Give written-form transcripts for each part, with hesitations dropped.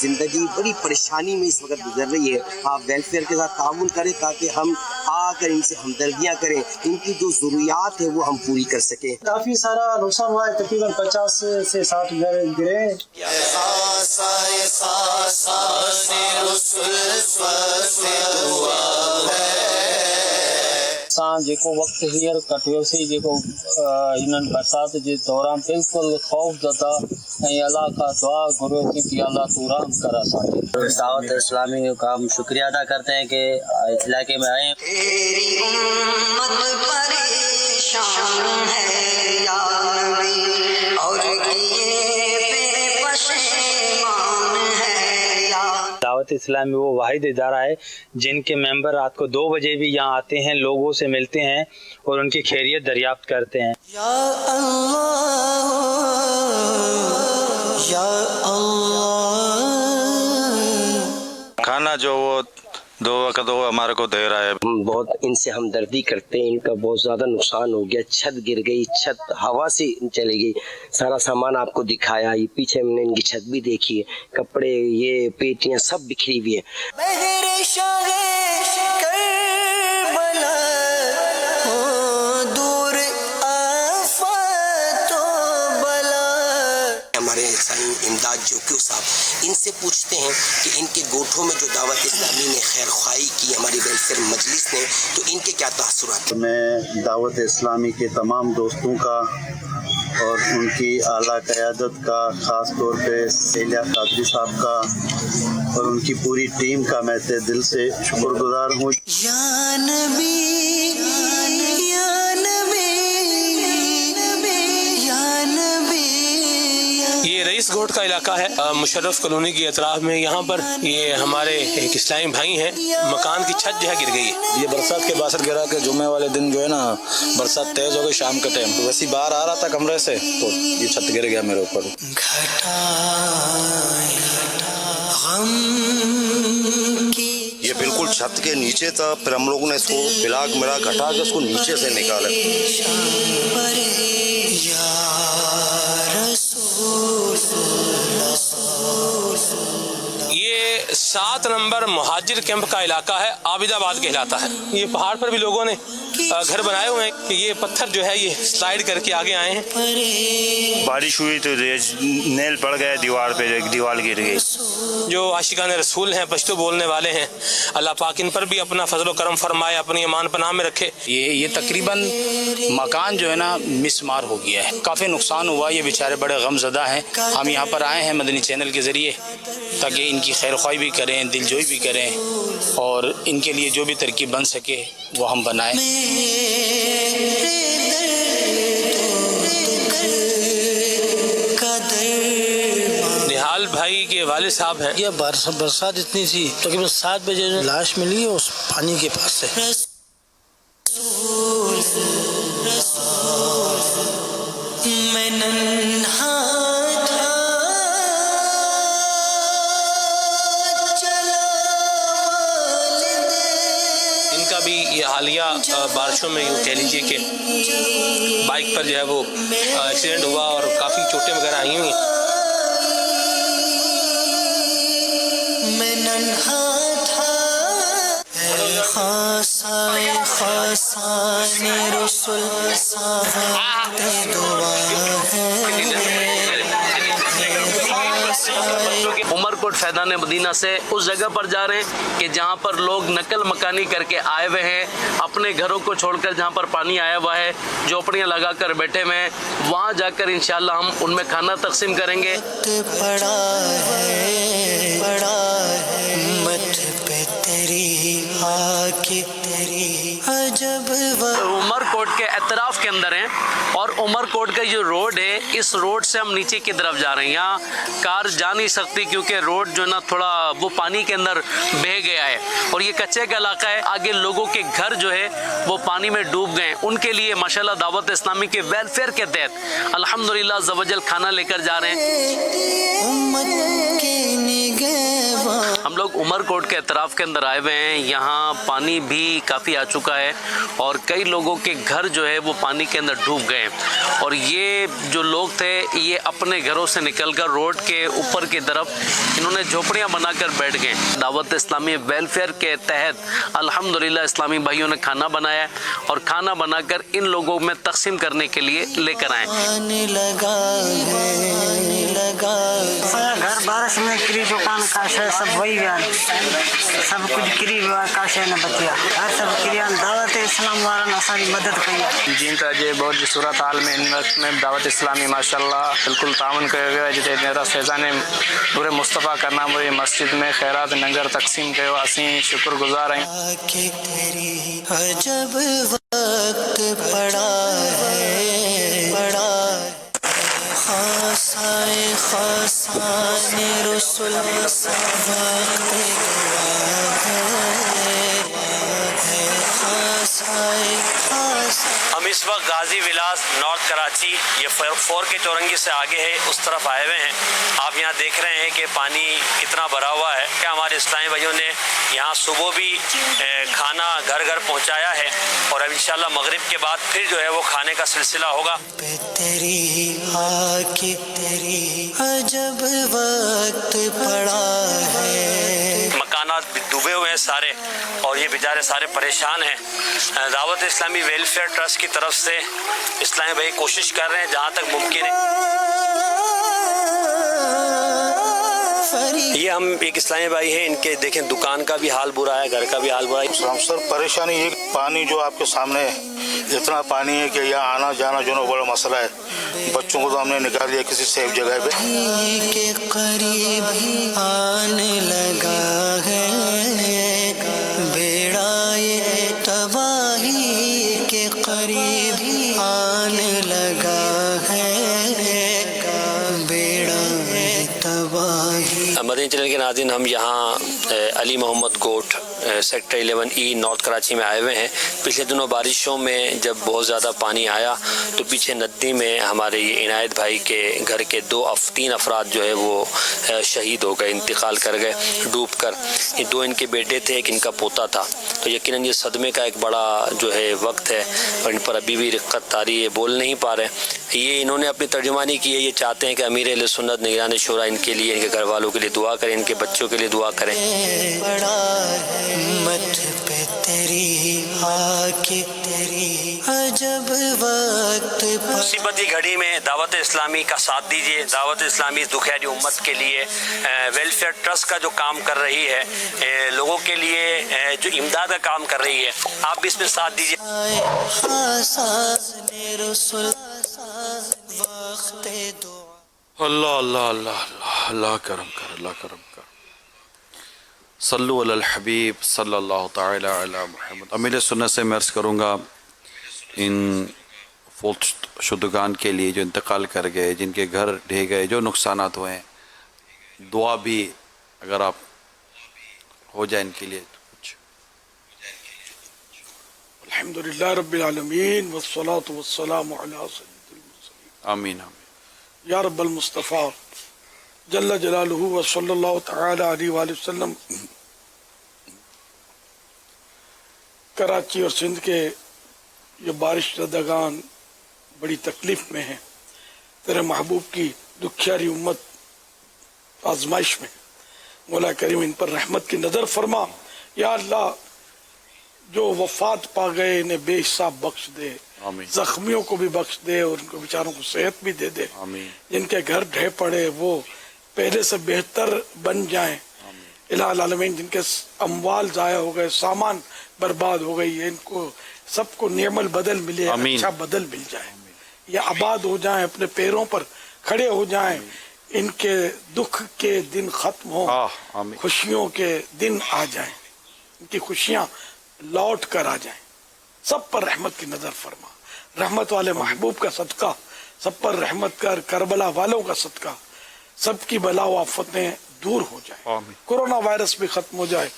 ज़िंदगी बड़ी परेशानी में इस वक्त गुजर रही है। आप वेलफेयर के साथ ताउन करें ताकि हम आकर इनसे हमदर्दियाँ करें, इनकी जो ज़रूरियात है वो हम पूरी कर सकें। काफ़ी सारा नुकसान हुआ है, तकरीबन 50 से 60 घर गिरे। जेको वक्त हींअर कटियोसीं, जेको हिननि बरसाति जे दौरान बिल्कुलु ख़ौफ़ ज़दा ऐं अल्लाह खां दुआ घुरियोसीं कि अल्लाह तू रहम कर असांखे। दावत इस्लामी का हम शुक्रिया अदा करते हैं कि इस इलाके में आए। तेरी उम्मत परेशान है या नबी, और किए पशेमान है या। दावत इस्लामी वो वाहिद इदारा है जिनके मेंबर रात को 2 बजे भी यहाँ आते हैं, लोगों से मिलते हैं और उनकी खैरियत दरियाफ्त करते हैं। या अल्लाह खाना जो वो 2 वक्त वो हमारे को दे रहा है। हम बहुत इनसे हमदर्दी करते हैं, इनका बहुत ज़्यादा नुकसान हो गया, छत गिर गई, छत हवा से चली गई, सारा सामान आपको दिखाया, ये पीछे हमने इनकी छत भी देखी है, कपड़े, ये पेटियां सब बिखरी हुई है। हमारे इमदाद जोकी साहब, इनसे पूछते हैं कि इनके गोठों में जो दावत इस्लामी ने खैर ख्वाही की, हमारी वेलफेयर मजलिस ने, तो इनके क्या तासुरात हैं। मैं दावत इस्लामी के तमाम दोस्तों का और उनकी आला क़यादत का, ख़ास तौर पे सेलिया कादरी साहब का और उनकी पूरी टीम का मैं तहे दिल से शुक्रगुजार हूँ। ये रईस गोट का इलाका है, मुशर्रफ कॉलोनी के अतराफ में। यहाँ पर ये हमारे एक इस्लामी भाई हैं, मकान की छत जो है गिर गई है। ये बरसात के बासर गिरा के जुम्मे वाले दिन जो है ना, बरसात तेज हो गई शाम के टाइम, तो वैसे बाहर आ रहा था कमरे से तो ये छत गिर गया मेरे ऊपर। ये बिल्कुल छत के नीचे था, फिर हम लोगों ने इसको मिला घटा के उसको नीचे से निकाला। ये 7 नंबर मुहाजिर कैंप का इलाका है, आबिदाबाद कहलाता है। ये पहाड़ पर भी लोगों ने घर बनाए हुए हैं कि ये पत्थर जो है ये स्लाइड करके आगे आए हैं। बारिश हुई तो नेल पड़ गए दीवार पे, दीवार गिर गई। जो आशिकान रसूल हैं, पश्तो बोलने वाले हैं, अल्लाह पाक इन पर भी अपना फजल व करम फरमाए, अपनी अमान पनाह में रखे। ये तकरीबन मकान जो है ना मिसमार हो गया है, काफ़ी नुकसान हुआ। ये बेचारे बड़े गमज़दा हैं। हम यहाँ पर आए हैं मदनी चैनल के ज़रिए ताकि इनकी खैर ख्वाही भी करें, दिलजोई भी करें और इनके लिए जो भी तरकीब बन सके वो हम बनाएं। निहाल भाई के वालिद साहब हैं। ये बरसात इतनी थी, तकरीबन 7 बजे लाश मिली उस पानी के पास से। इनका भी ये हालिया बारिशों में यूँ कह लीजिए कि बाइक पर जो है वो एक्सीडेंट हुआ और काफ़ी चोटें वगैरह आई हुई हैं। उमरकोट फैदान मदीना से उस जगह पर जा रहे हैं कि जहाँ पर लोग नकल मकानी करके आए हुए हैं, अपने घरों को छोड़कर, जहाँ पर पानी आया हुआ है, झोपड़ियाँ लगा कर बैठे हुए हैं। वहाँ जाकर इंशाल्लाह हम उनमें खाना तकसीम करेंगे। उमरकोट के एतराफ के अंदर हैं और उमरकोट का जो रोड है, इस रोड से हम नीचे की तरफ जा रहे हैं। यहाँ कार जा नहीं सकती क्योंकि रोड जो ना थोड़ा वो पानी के अंदर बह गया है और ये कच्चे का इलाका है। आगे लोगों के घर जो है वो पानी में डूब गए। उनके लिए माशाल्लाह दावत इस्लामी के वेलफेयर के तहत अल्हम्दुलिल्लाह ज़वजल खाना लेकर जा रहे हैं। हम लोग उमरकोट के एतराफ़ के अंदर आए हुए हैं। यहाँ पानी भी काफ़ी आ चुका है और कई लोगों के घर जो है वो पानी के अंदर डूब गए और ये जो लोग थे ये अपने घरों से निकलकर रोड के ऊपर की तरफ इन्होंने झोपड़ियाँ बनाकर बैठ गए। दावत इस्लामी वेलफेयर के तहत अल्हम्दुलिल्लाह इस्लामी भाइयों ने खाना बनाया और खाना बनाकर इन लोगों में तकसीम करने के लिए लेकर आए। घर बारिश में गिरी दुकान काश है सब वही गया सब कुछ गिरी हुआ काश है न बचिया हर सब क्रिया दावत इस्लाम वाला असांजी मदद कई जिन जे बहुत जी सूरत हाल में इन वक्त में दावत इस्लामी माशाल्लाह बिल्कुल तावन कयो वियो आहे जिते नेरा फैज़ान पूरे मुस्तफ़ा करना पूरी मस्जिद में खैरात लंगर तक़सीम कयो असीं शुक्रगुज़ार आहियूं। हम इस वक्त गाजी विलास नॉर्थ कराची ये 4 के चौरंगी से आगे है उस तरफ आए हुए हैं। आप यहाँ देख रहे हैं कि पानी कितना भरा हुआ है। क्या हमारे इस्लामी भाइयों ने यहाँ सुबह भी खाना घर घर पहुँचाया है और अब इंशाल्लाह मगरिब के बाद फिर जो है वो खाने का सिलसिला होगा। मकानात भी डूबे हुए हैं सारे और ये बेचारे सारे परेशान हैं। दावत इस्लामी वेलफेयर ट्रस्ट की तरफ से इस्लामी भाई कोशिश कर रहे हैं जहाँ तक मुमकिन है। ये हम एक इस्लामी भाई हैं, इनके देखें दुकान का भी हाल बुरा है, घर का भी हाल बुरा है। सर परेशानी ये पानी जो आपके सामने है इतना पानी है कि यहाँ आना जाना जो ना बड़ा मसला है। बच्चों को तो हमने निकाल दिया किसी सेफ जगह पे। के करीब आने लगा है बेड़ा ये तबाही के करीब आने लगा है बेड़ा ये तबाही। मदनी चैनल के नाज़रीन हम यहाँ अली मोहम्मद गोट सेक्टर 11E नॉर्थ कराची में आए हुए हैं। पिछले दिनों बारिशों में जब बहुत ज़्यादा पानी आया तो पीछे नदी में हमारे ये इनायत भाई के घर के 3 अफराद जो है वो शहीद हो गए, इंतकाल कर गए डूब कर। ये 2 इनके बेटे थे, एक इनका पोता था। तो यकीनन ये सदमे का एक बड़ा जो है वक्त है और इन पर अभी भी रिक्कत तारी है, बोल नहीं पा रहे। ये इन्होंने अपनी तर्जुमानी की है, ये चाहते हैं कि अमीर अहले सुन्नत निगरान शुरा इनके लिए, इनके घर वालों के लिए दुआ करें, इनके बच्चों के लिए दुआ करें। मत पे तेरी आके तेरी अजब वक्त मुसीबत की घड़ी में दावत इस्लामी का साथ दीजिए। दावत इस्लामी दुखियारी उम्मत के लिए वेलफेयर ट्रस्ट का जो काम कर रही है, लोगों के लिए जो इमदाद का काम कर रही है, आप भी इसमें साथ दीजिए। अल्लाह अल्लाह अल्लाह अल्लाह अल्लाह करम कर, अल्लाह करम कर। सल्लु अलल हबीब सल्लल्लाहु तआला अला मुहम्मद। अमीर सुन्नत से मैं अर्ज़ करूँगा इन फौत शुदगान के लिए जो इंतकाल कर गए, जिनके घर ढह गए, जो नुकसानात हुए हैं, दुआ भी अगर आप हो जाए इनके लिए तो कुछ। अल्हम्दुलिल्लाह रब्बिल आलमीन वस्सलातु वस्सलामु अला सय्यिदिल मुरसलीन। आमीन आमीन या रब्बल मुस्तफ़ा जल्ल जलालुहु व सल्लल्लाहु तआला अलैहि वसल्लम। कराची और सिंध के ये बारिश ज़दागान बड़ी तकलीफ में हैं। तेरे महबूब की दुखियारी उम्मत आजमाइश में, मौला करीम इन पर रहमत की नज़र फरमा। या अल्लाह जो वफात पा गए इन्हें बेहिसाब बख्श दे, जख्मियों को भी बख्श दे और उनको बेचारों को सेहत भी दे दे। जिनके घर ढह पड़े वो पहले से बेहतर बन जाएं। इलाही आलमीन जिनके अमवाल ज़ाया हो गए, सामान बर्बाद हो गई है, इनको सबको नेमल बदल मिले, अच्छा बदल मिल जाए, ये आबाद हो जाएं, अपने पैरों पर खड़े हो जाएं, इनके दुख के दिन खत्म हो, खुशियों के दिन आ जाएं, इनकी खुशियां लौट कर आ जाएं। सब पर रहमत की नजर फरमा। रहमत वाले महबूब का सदका सब पर रहमत कर। करबला वालों का सदका सबकी बला व आफतें दूर हो जाए। कोरोना वायरस भी खत्म हो जाए,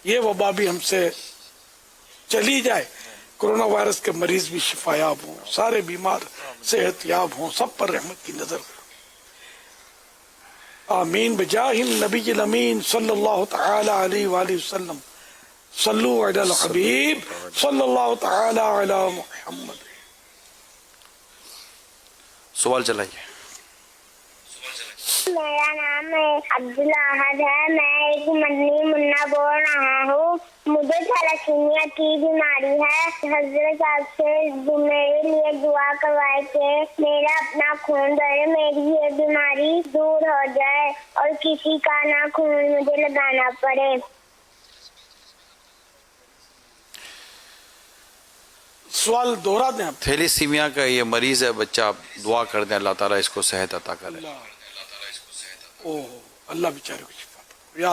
ये वबा भी हमसे चली जाए, कोरोना वायरस के मरीज भी शिफायाब हों, सारे बीमार सेहत याब हों, सब पर रहमत की नजर। आमीन बजाहिन नबी अमीन सल्लल्लाहु तआला अलैहि वसल्लम सल्लु अलल हबीब सल्लल्लाहु तआला अला मुहम्मद। सवाल चलाइए। मेरा नाम अब्दुल अहद है। मैं एक मदनी मुन्ना बोल रहा हूँ। मुझे थैलेसीमिया की बीमारी है। हजरत साहब से मेरे लिए दुआ करवाए कि मेरा अपना खून दे, मेरी ये बीमारी दूर हो जाए और किसी का ना खून मुझे लगाना पड़े। सवाल दोहरा दें आप। थैलीसीमिया का ये मरीज है बच्चा, आप दुआ कर दें अल्लाह ताला इसको सेहत अता करे। ओह अल्लाह बेचारे को शिफा दे।